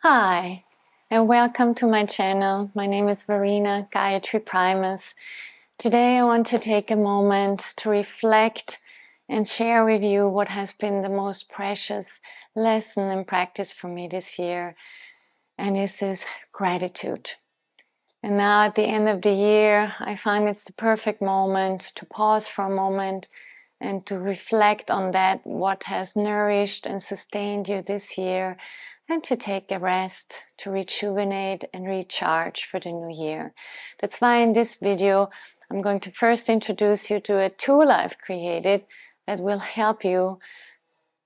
Hi, and welcome to my channel. My name is Verena Gayatri Primus. Today I want to take a moment to reflect and share with you what has been the most precious lesson and practice for me this year, and this is gratitude. And now at the end of the year, I find it's the perfect moment to pause for a moment and to reflect on that, what has nourished and sustained you this year, and to take a rest, to rejuvenate and recharge for the new year. That's why in this video, I'm going to first introduce you to a tool I've created that will help you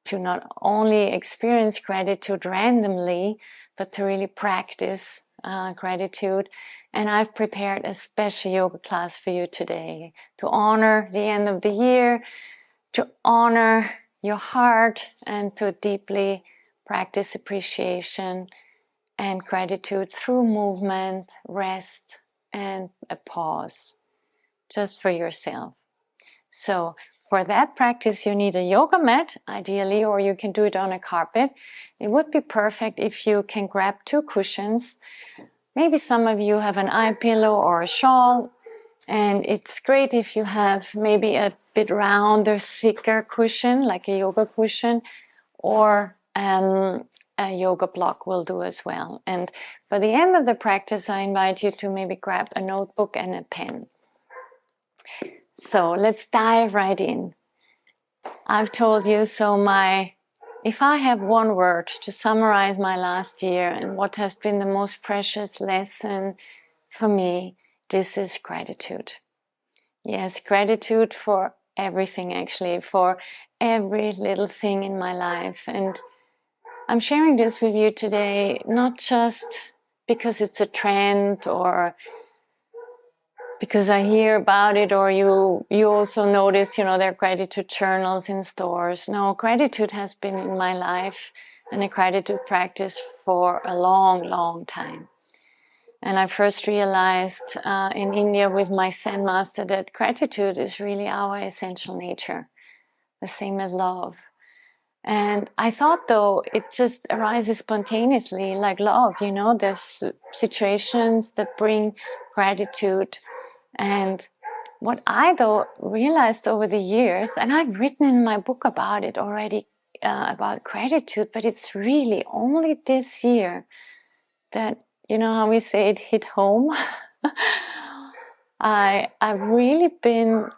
to not only experience gratitude randomly, but to really practice gratitude. And I've prepared a special yoga class for you today to honor the end of the year, to honor your heart, and to deeply practice appreciation and gratitude through movement, rest, and a pause just for yourself. So for that practice, you need a yoga mat, ideally, or you can do it on a carpet. It would be perfect if you can grab 2 cushions. Maybe some of you have an eye pillow or a shawl, and it's great if you have maybe a bit rounder, thicker cushion, like a yoga cushion, or a yoga block will do as well. And for the end of the practice, I invite you to maybe grab a notebook and a pen. So let's dive right in. I've told you, if I have one word to summarize my last year and what has been the most precious lesson for me, this is gratitude. Yes, gratitude for everything, actually, for every little thing in my life. And I'm sharing this with you today, not just because it's a trend or because I hear about it, or you also notice, there are gratitude journals in stores. No, gratitude has been in my life and a gratitude practice for a long, long time. And I first realized in India with my Zen master that gratitude is really our essential nature, the same as love. And I thought, though, it just arises spontaneously like love, there's situations that bring gratitude. And what I, though, realized over the years, and I've written in my book about it already, about gratitude, but it's really only this year that, how we say it hit home. I've really been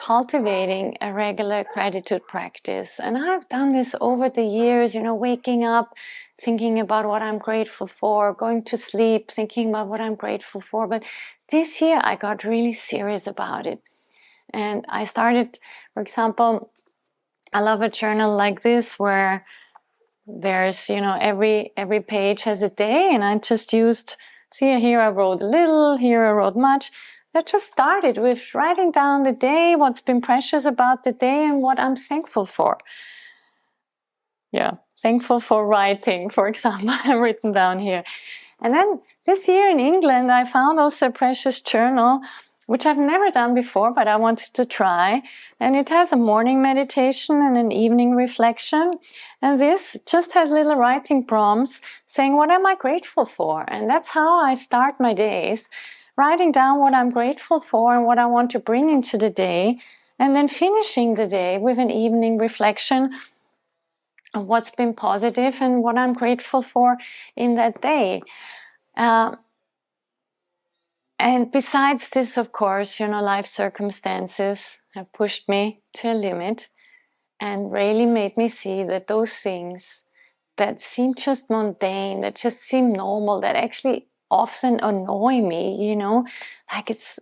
cultivating a regular gratitude practice. And I've done this over the years, waking up, thinking about what I'm grateful for, going to sleep, thinking about what I'm grateful for. But this year I got really serious about it. And I started, for example, I love a journal like this where there's, every page has a day, and I just used, see, here I wrote a little, here I wrote much. I just started with writing down the day, what's been precious about the day, and what I'm thankful for. Yeah, thankful for writing, for example, I've written down here. And then this year in England, I found also a precious journal, which I've never done before, but I wanted to try. And it has a morning meditation and an evening reflection. And this just has little writing prompts saying, what am I grateful for? And that's how I start my days, writing down what I'm grateful for and what I want to bring into the day, and then finishing the day with an evening reflection of what's been positive and what I'm grateful for in that day. And besides this, of course, life circumstances have pushed me to a limit and really made me see that those things that seem just mundane, that just seem normal, that actually often annoy me, like it's,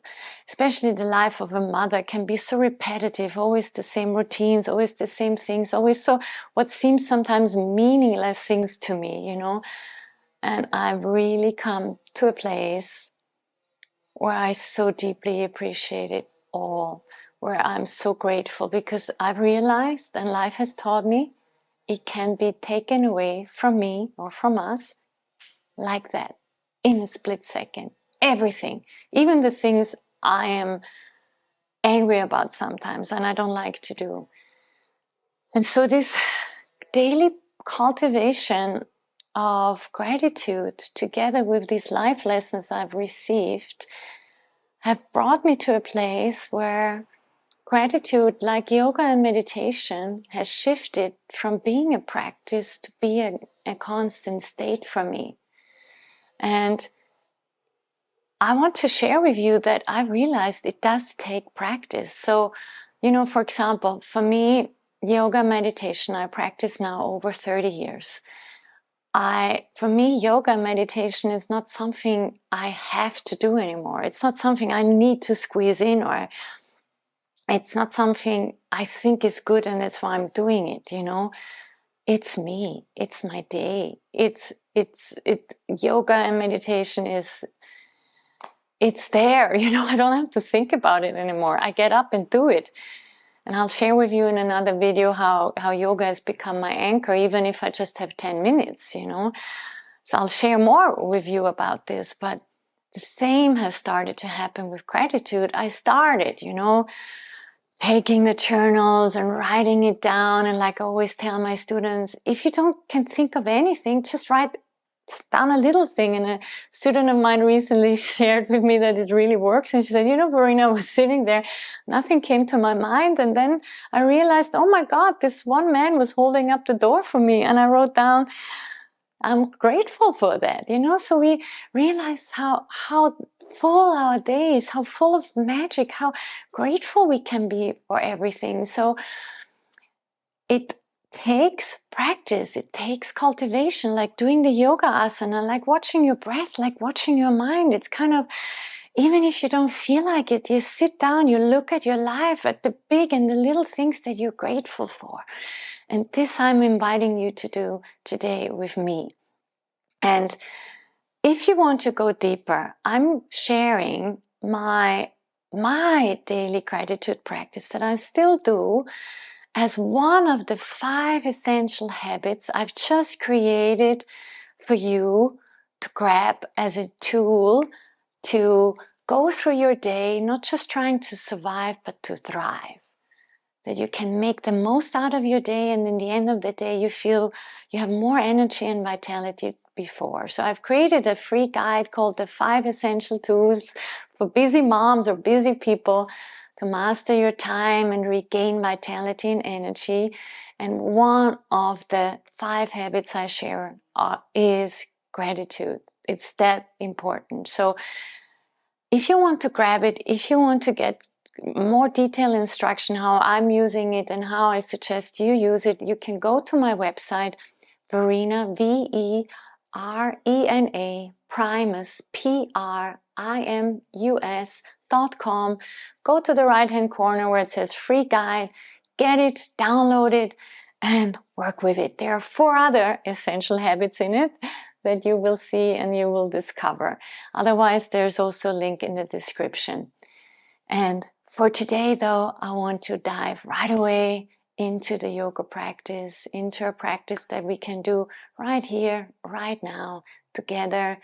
especially the life of a mother can be so repetitive, always the same routines, always the same things, always so what seems sometimes meaningless things to me, And I've really come to a place where I so deeply appreciate it all, where I'm so grateful, because I've realized, and life has taught me, it can be taken away from me or from us like that, in a split second. Everything, even the things I am angry about sometimes and I don't like to do. And so this daily cultivation of gratitude, together with these life lessons I've received, have brought me to a place where gratitude, like yoga and meditation, has shifted from being a practice to be a constant state for me. And I want to share with you that I realized it does take practice. So, for example, for me, yoga meditation, I practice now over 30 years. For me, yoga meditation is not something I have to do anymore. It's not something I need to squeeze in, or it's not something I think is good and that's why I'm doing it, It's me. It's my day. Yoga and meditation it's there, I don't have to think about it anymore. I get up and do it. And I'll share with you in another video how yoga has become my anchor, even if I just have 10 minutes, So I'll share more with you about this, but the same has started to happen with gratitude. I started, taking the journals and writing it down. And like I always tell my students, if you can think of anything, just write down a little thing. And a student of mine recently shared with me that it really works. And she said, Verena, I was sitting there, nothing came to my mind. And then I realized, oh my God, this one man was holding up the door for me. And I wrote down, I'm grateful for that, So we realize how full our days, how full of magic, how grateful we can be for everything. So it takes practice, it takes cultivation, like doing the yoga asana, like watching your breath, like watching your mind. It's kind of, even if you don't feel like it, you sit down, you look at your life, at the big and the little things that you're grateful for. And this I'm inviting you to do today with me. And if you want to go deeper, I'm sharing my daily gratitude practice that I still do as one of the 5 essential habits I've just created for you to grab as a tool to go through your day, not just trying to survive, but to thrive. That you can make the most out of your day, and in the end of the day you feel you have more energy and vitality before. So I've created a free guide called the 5 essential tools for busy moms or busy people to master your time and regain vitality and energy. And one of the 5 habits I share is gratitude. It's that important. So if you want to grab it, if you want to get more detailed instruction how I'm using it and how I suggest you use it, you can go to my website, Verena, Verena, Primus, Primus.com. Go to the right-hand corner where it says free guide, get it, download it, and work with it. There are 4 other essential habits in it that you will see and you will discover. Otherwise, there's also a link in the description. And for today, though, I want to dive right away into the yoga practice, into a practice that we can do right here, right now, together,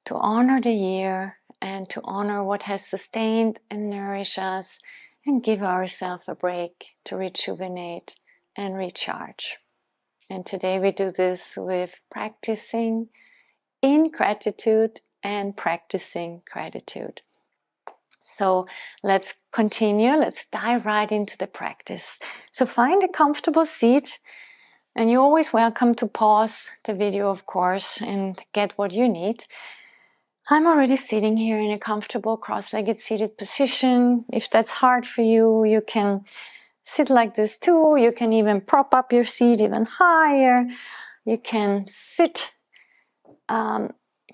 to honor the year and to honor what has sustained and nourished us, and give ourselves a break to rejuvenate and recharge. And today we do this with practicing in gratitude and practicing gratitude. So let's continue. Let's dive right into the practice. So find a comfortable seat, and you're always welcome to pause the video, of course, and get what you need. I'm already sitting here in a comfortable cross-legged seated position. If that's hard for you, you can sit like this too. You can even prop up your seat even higher. You can sit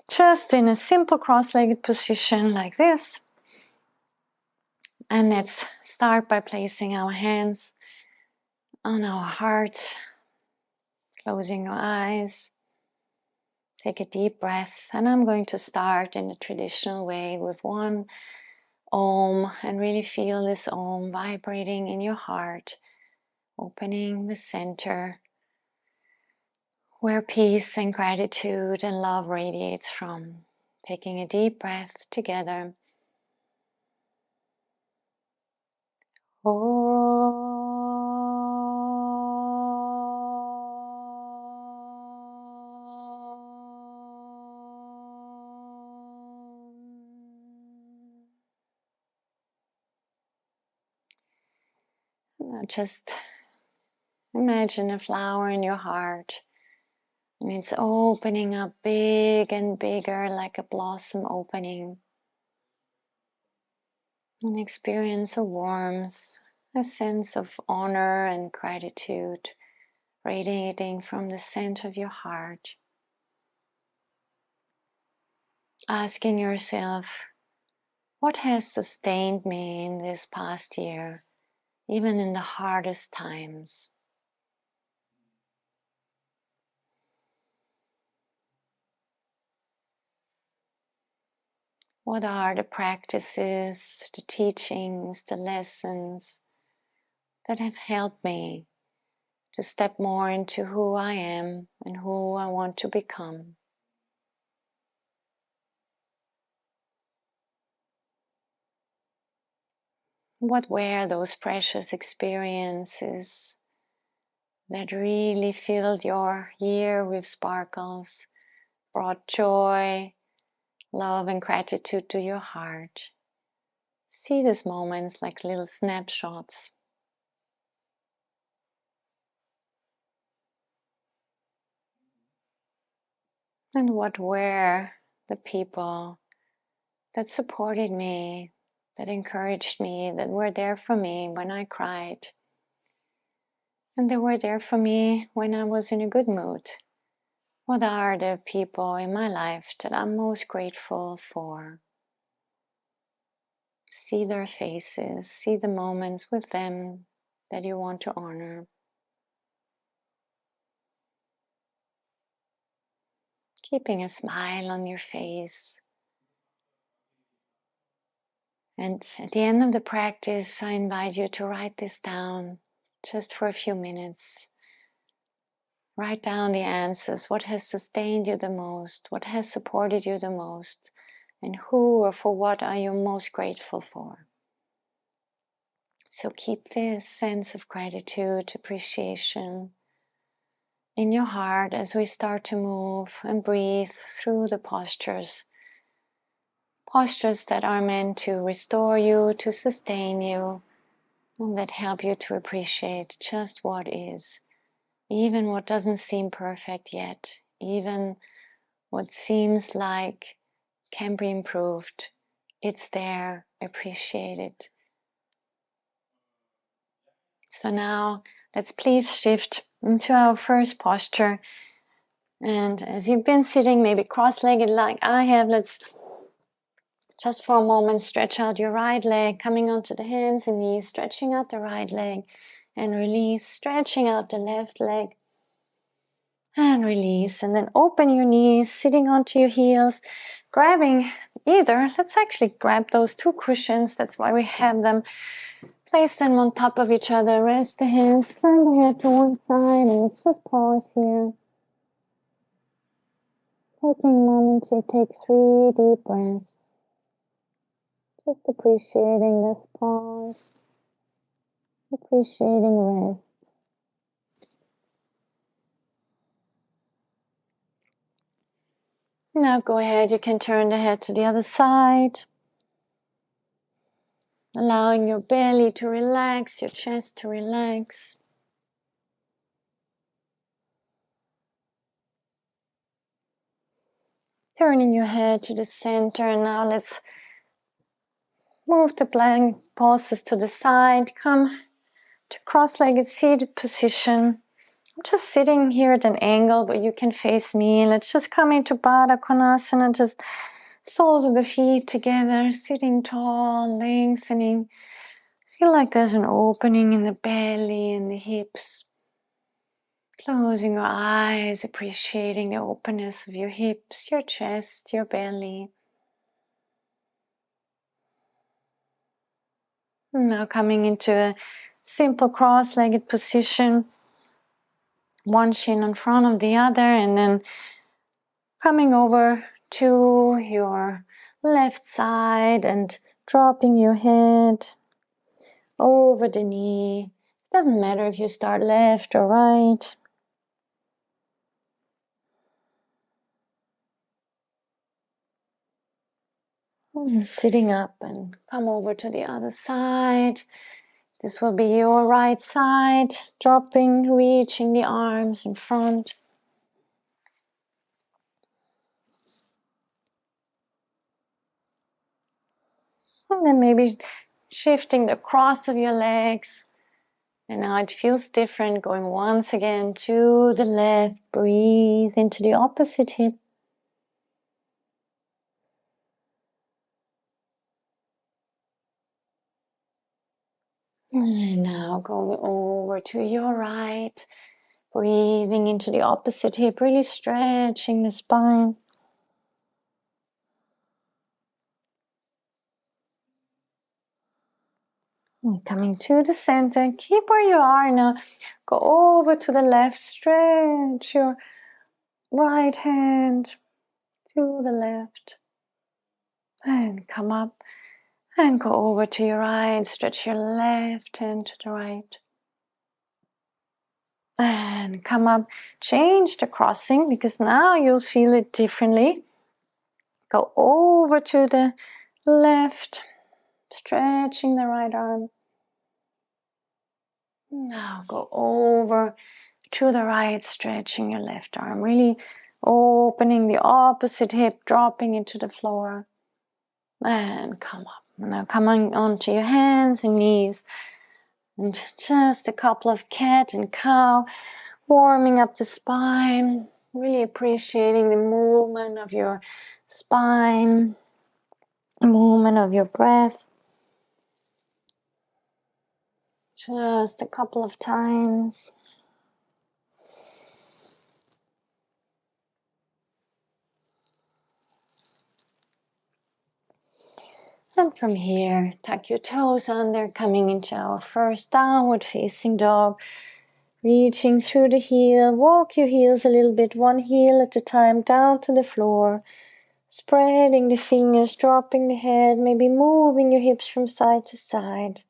just in a simple cross-legged position like this. And let's start by placing our hands on our heart, closing your eyes. Take a deep breath, and I'm going to start in the traditional way with one Om, and really feel this Om vibrating in your heart, opening the center where peace and gratitude and love radiates from. Taking a deep breath together. Just imagine a flower in your heart, and it's opening up big and bigger like a blossom opening. And experience a warmth, a sense of honor and gratitude radiating from the center of your heart. Asking yourself, what has sustained me in this past year, even in the hardest times? What are the practices, the teachings, the lessons that have helped me to step more into who I am and who I want to become? What were those precious experiences that really filled your year with sparkles, brought joy, love and gratitude to your heart? See these moments like little snapshots. And what were the people that supported me, that encouraged me, that were there for me when I cried? And they were there for me when I was in a good mood. What are the people in my life that I'm most grateful for? See their faces, see the moments with them that you want to honor. Keeping a smile on your face. And at the end of the practice, I invite you to write this down just for a few minutes. Write down the answers. What has sustained you the most? What has supported you the most? And who or for what are you most grateful for? So keep this sense of gratitude, appreciation in your heart as we start to move and breathe through the postures. Postures that are meant to restore you, to sustain you, and that help you to appreciate just what is. Even what doesn't seem perfect yet, even what seems like can be improved, it's there, appreciate it. So now let's please shift into our first posture. And as you've been sitting maybe cross-legged like I have, let's just for a moment stretch out your right leg, coming onto the hands and knees, stretching out the right leg and release, stretching out the left leg and release. And then open your knees, sitting onto your heels, grabbing either, let's actually grab those two cushions, that's why we have them. Place them on top of each other, rest the hands, turn the head to one side, and let's just pause here. Taking a moment to take 3 deep breaths. Just appreciating this pause, appreciating rest. Now go ahead, you can turn the head to the other side. Allowing your belly to relax, your chest to relax. Turning your head to the center. Now let's move the plank pulses to the side. Come to cross-legged seated position. I'm just sitting here at an angle, but you can face me. Let's just come into Baddha Konasana, just soles of the feet together, sitting tall, lengthening. Feel like there's an opening in the belly and the hips. Closing your eyes, appreciating the openness of your hips, your chest, your belly. Now coming into a simple cross-legged position. One shin in front of the other, and then coming over to your left side and dropping your head over the knee. It doesn't matter if you start left or right. And sitting up and come over to the other side. This will be your right side, dropping, reaching the arms in front. And then maybe shifting the cross of your legs. And now it feels different, going once again to the left. Breathe into the opposite hip. And now going over to your right. Breathing into the opposite hip, really stretching the spine. And coming to the center, keep where you are now. Go over to the left, stretch your right hand to the left. And come up and go over to your right, stretch your left hand to the right. And come up, change the crossing because now you'll feel it differently. Go over to the left, stretching the right arm. Now go over to the right, stretching your left arm, really opening the opposite hip, dropping into the floor. And come up. Now come on onto your hands and knees. And just a couple of cat and cow, warming up the spine, really appreciating the movement of your spine, the movement of your breath. Just a couple of times. And from here, tuck your toes under, coming into our first downward facing dog. Reaching through the heel, walk your heels a little bit, one heel at a time, down to the floor. Spreading the fingers, dropping the head, maybe moving your hips from side to side.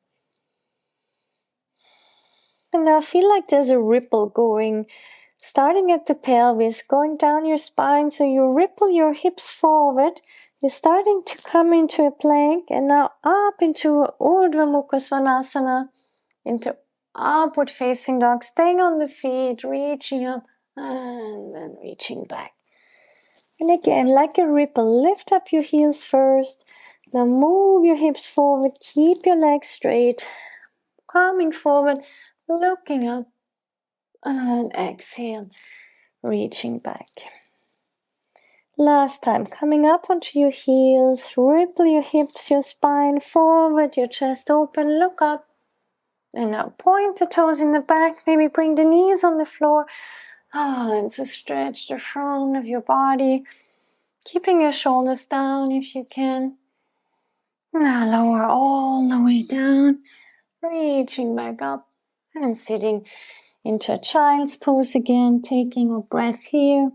And now feel like there's a ripple going, starting at the pelvis, going down your spine, so you ripple your hips forward. You're starting to come into a plank, and now up into Urdhva Mukha Svanasana, into upward facing dog, staying on the feet, reaching up, and then reaching back. And again, like a ripple, lift up your heels first. Now move your hips forward, keep your legs straight, coming forward, looking up, and exhale, reaching back. Last time, coming up onto your heels, ripple your hips, your spine forward, your chest open, look up. And now point the toes in the back, maybe bring the knees on the floor. And so stretch the front of your body, keeping your shoulders down if you can. Now lower all the way down, reaching back up and sitting into a child's pose again, taking a breath here.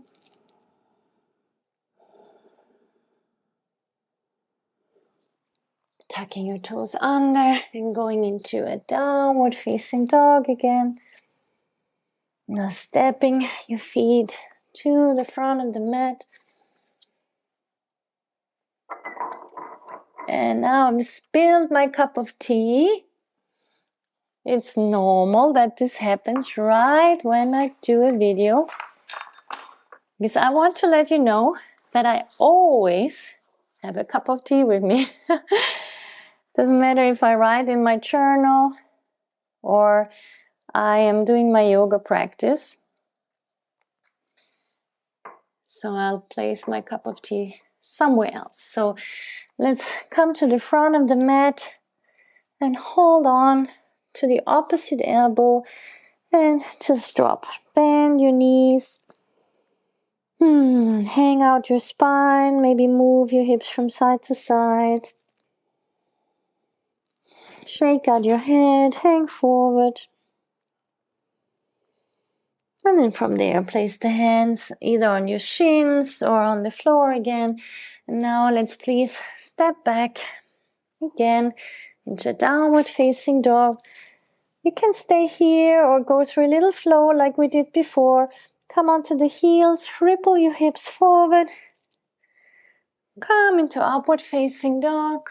Tucking your toes under and going into a downward facing dog again. Now stepping your feet to the front of the mat. And now I've spilled my cup of tea. It's normal that this happens right when I do a video, because I want to let you know that I always have a cup of tea with me. Doesn't matter if I write in my journal or I am doing my yoga practice. So I'll place my cup of tea somewhere else. So let's come to the front of the mat and hold on to the opposite elbow and just drop. Bend your knees. Hang out your spine. Maybe move your hips from side to side. Shake out your head. Hang forward. And then from there, place the hands either on your shins or on the floor again. And now let's please step back again into downward facing dog. You can stay here or go through a little flow like we did before. Come onto the heels, ripple your hips forward. Come into upward facing dog.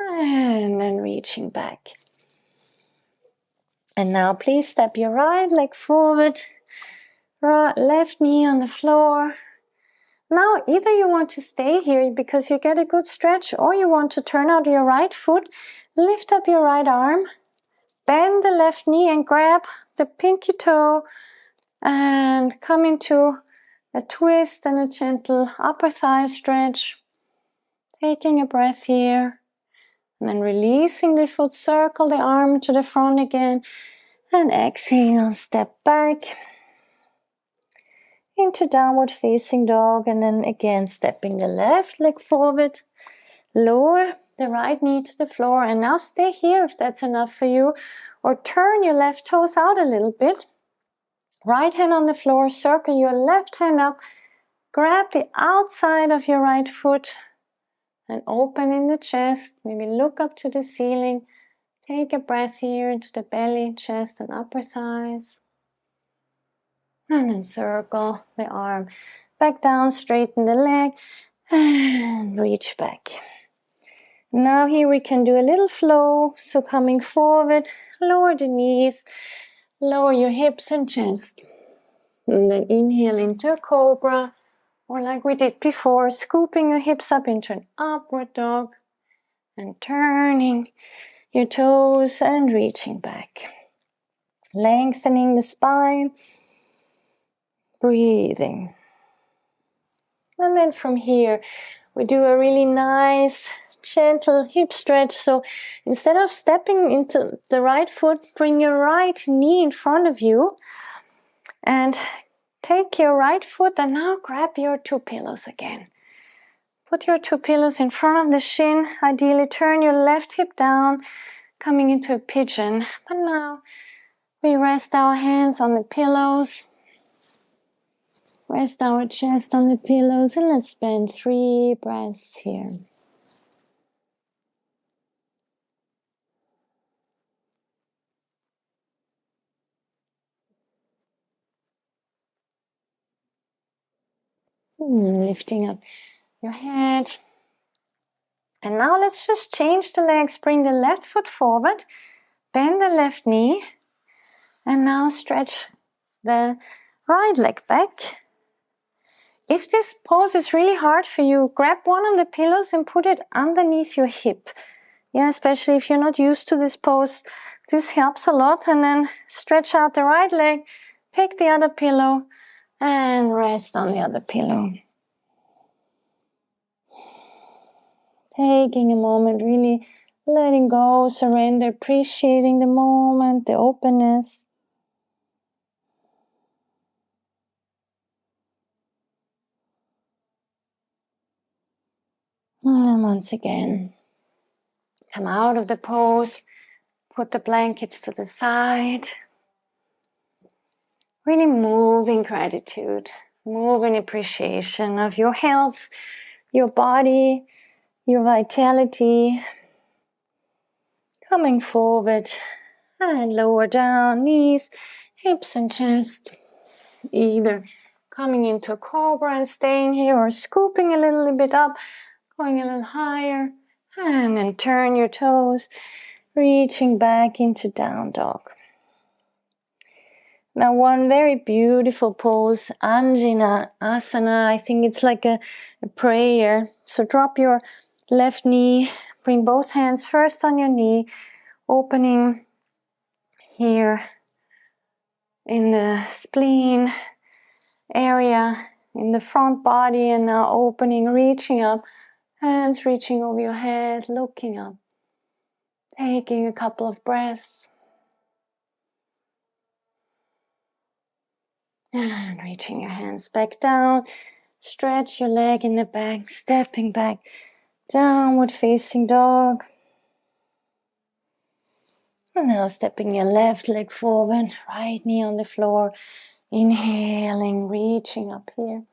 And then reaching back. And now please step your right leg forward, left knee on the floor. Now either you want to stay here because you get a good stretch, or you want to turn out your right foot, lift up your right arm, bend the left knee and grab the pinky toe and come into a twist and a gentle upper thigh stretch. Taking a breath here and then releasing the foot, circle the arm to the front again and exhale, step back into downward facing dog, and then again stepping the left leg forward, lower the right knee to the floor, and now stay here if that's enough for you, or turn your left toes out a little bit. Right hand on the floor, circle your left hand up, grab the outside of your right foot and open in the chest. Maybe look up to the ceiling. Take a breath here into the belly, chest and upper thighs. And then circle the arm back down, straighten the leg and reach back. Now here we can do a little flow. So coming forward, lower the knees, lower your hips and chest. And then inhale into a cobra, or like we did before, scooping your hips up into an upward dog and turning your toes and reaching back. Lengthening the spine, breathing. And then from here, we do a really nice, gentle hip stretch. So instead of stepping into the right foot, bring your right knee in front of you and take your right foot and now grab your two pillows again. Put your two pillows in front of the shin. Ideally turn your left hip down, coming into a pigeon. But now we rest our hands on the pillows. Rest our chest on the pillows, and let's spend 3 breaths here. Lifting up your head. And now let's just change the legs. Bring the left foot forward, bend the left knee, and now stretch the right leg back. If this pose is really hard for you, grab one of the pillows and put it underneath your hip. Yeah, especially if you're not used to this pose, this helps a lot. And then stretch out the right leg, take the other pillow and rest on the other pillow. Taking a moment, really letting go, surrender, appreciating the moment, the openness. And once again, come out of the pose, put the blankets to the side. Really move in gratitude, move in appreciation of your health, your body, your vitality. Coming forward and lower down, knees, hips and chest. Either coming into a cobra and staying here, or scooping a little bit up, going a little higher, and then turn your toes, reaching back into down dog. Now one very beautiful pose, Anjana Asana. I think it's like a prayer. So drop your left knee, bring both hands first on your knee, opening here in the spleen area, in the front body, and now opening, reaching up, hands reaching over your head, looking up, taking a couple of breaths, and reaching your hands back down. Stretch your leg in the back, stepping back, downward facing dog. And now stepping your left leg forward, right knee on the floor, inhaling, reaching up here.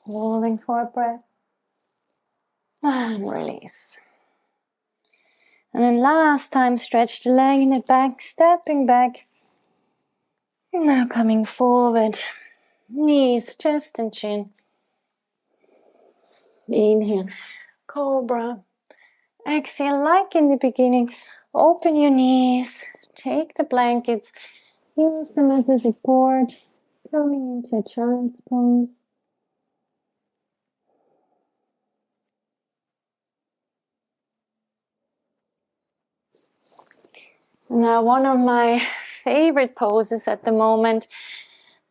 Holding for a breath. And release. And then last time, stretch the leg in the back, stepping back. And now coming forward, knees, chest and chin. Inhale, cobra. Exhale, like in the beginning, Open your knees, take the blankets, use them as a support, coming into a child's pose. Now, one of my favorite poses at the moment,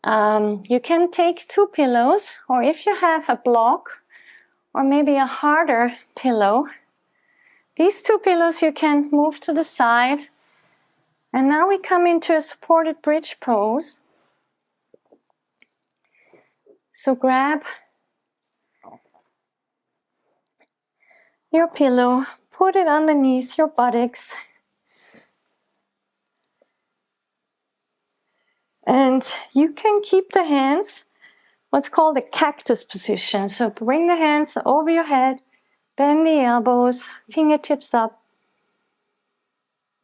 you can take 2 pillows, or if you have a block, or maybe a harder pillow, these 2 pillows you can move to the side. And now we come into a supported bridge pose. So grab your pillow, put it underneath your buttocks, and you can keep the hands, what's called a cactus position. So bring the hands over your head, bend the elbows, fingertips up.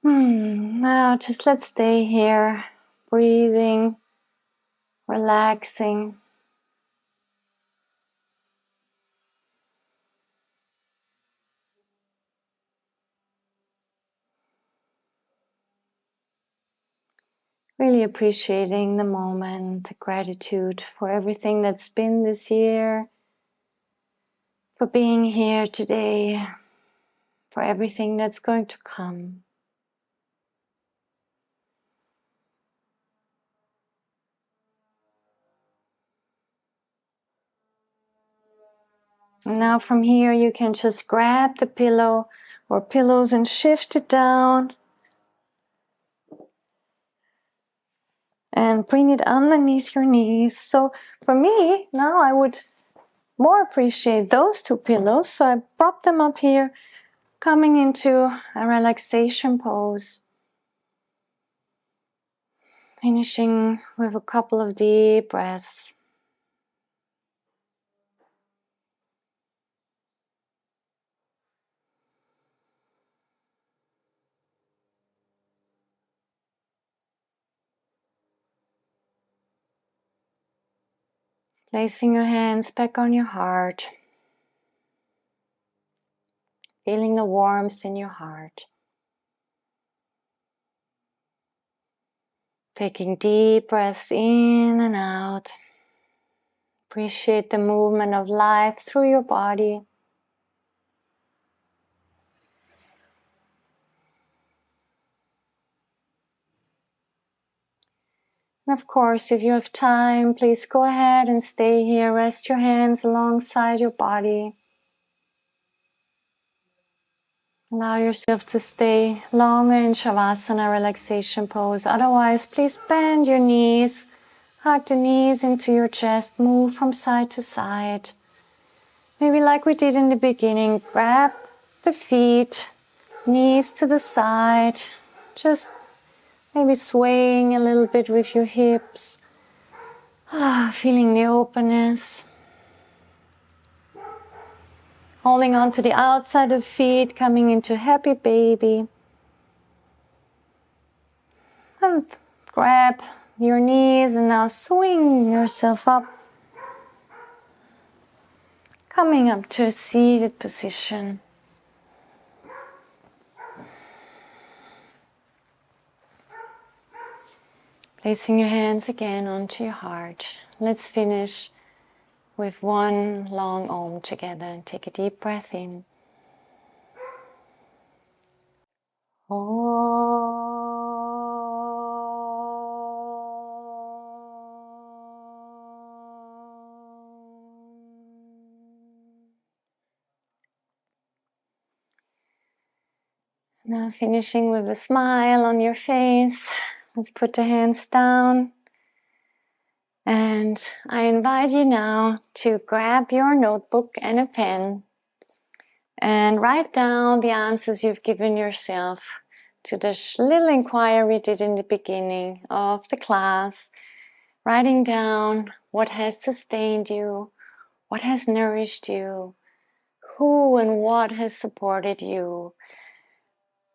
Now just let's stay here, breathing, relaxing. Really appreciating the moment, the gratitude for everything that's been this year, for being here today, for everything that's going to come. And now from here you can just grab the pillow or pillows and shift it down and bring it underneath your knees. So for me, now I would more appreciate those 2 pillows. So I prop them up here, coming into a relaxation pose. Finishing with a couple of deep breaths. Placing your hands back on your heart. Feeling the warmth in your heart. Taking deep breaths in and out. Appreciate the movement of life through your body. And of course, if you have time, please go ahead and stay here. Rest your hands alongside your body. Allow yourself to stay longer in Shavasana relaxation pose. Otherwise, please bend your knees. Hug the knees into your chest. Move from side to side. Maybe like we did in the beginning, grab the feet, knees to the side. Just maybe swaying a little bit with your hips. Feeling the openness. Holding on to the outside of feet, coming into happy baby. And grab your knees and now swing yourself up. Coming up to a seated position. Placing your hands again onto your heart. Let's finish with one long Om together. Take a deep breath in. Now finishing with a smile on your face. Let's put the hands down. And I invite you now to grab your notebook and a pen and write down the answers you've given yourself to the little inquiry we did in the beginning of the class. Writing down what has sustained you, what has nourished you, who and what has supported you.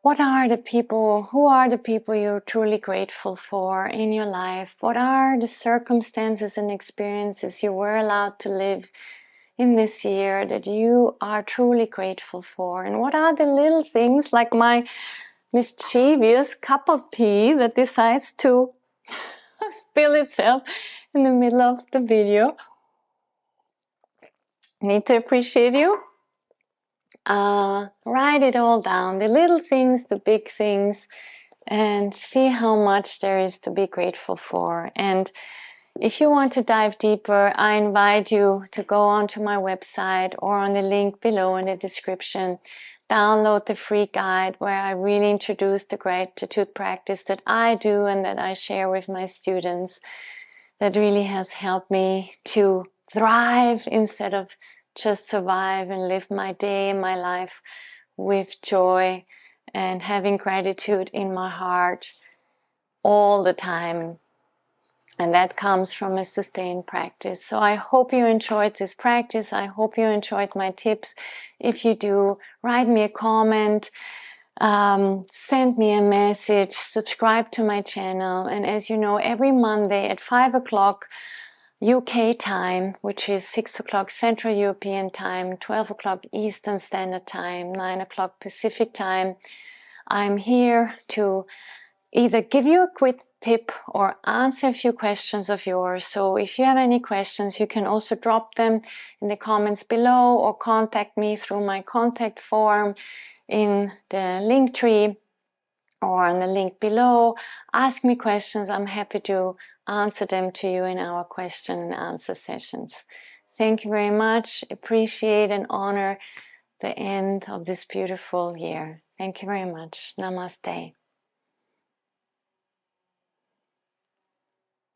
Who are the people you're truly grateful for in your life? What are the circumstances and experiences you were allowed to live in this year that you are truly grateful for? And what are the little things, like my mischievous cup of tea that decides to spill itself in the middle of the video. Need to appreciate you. Write it all down, the little things, the big things, and see how much there is to be grateful for. And if you want to dive deeper, I invite you to go onto my website or on the link below in the description. Download the free guide where I really introduce the gratitude practice that I do and that I share with my students. That really has helped me to thrive instead of just survive and live my day and my life with joy and having gratitude in my heart all the time. And that comes from a sustained practice. So I hope you enjoyed this practice. I hope you enjoyed my tips. If you do, write me a comment, send me a message, subscribe to my channel. And as you know, every Monday at 5 o'clock UK time, which is 6 o'clock Central European time, 12 o'clock Eastern Standard Time, 9 o'clock Pacific time, I'm here to either give you a quick tip or answer a few questions of yours. So if you have any questions, you can also drop them in the comments below or contact me through my contact form in the link tree or on the link below. Ask me questions. I'm happy to answer them to you in our question and answer sessions. Thank you very much. Appreciate and honor the end of this beautiful year. Thank you very much. Namaste.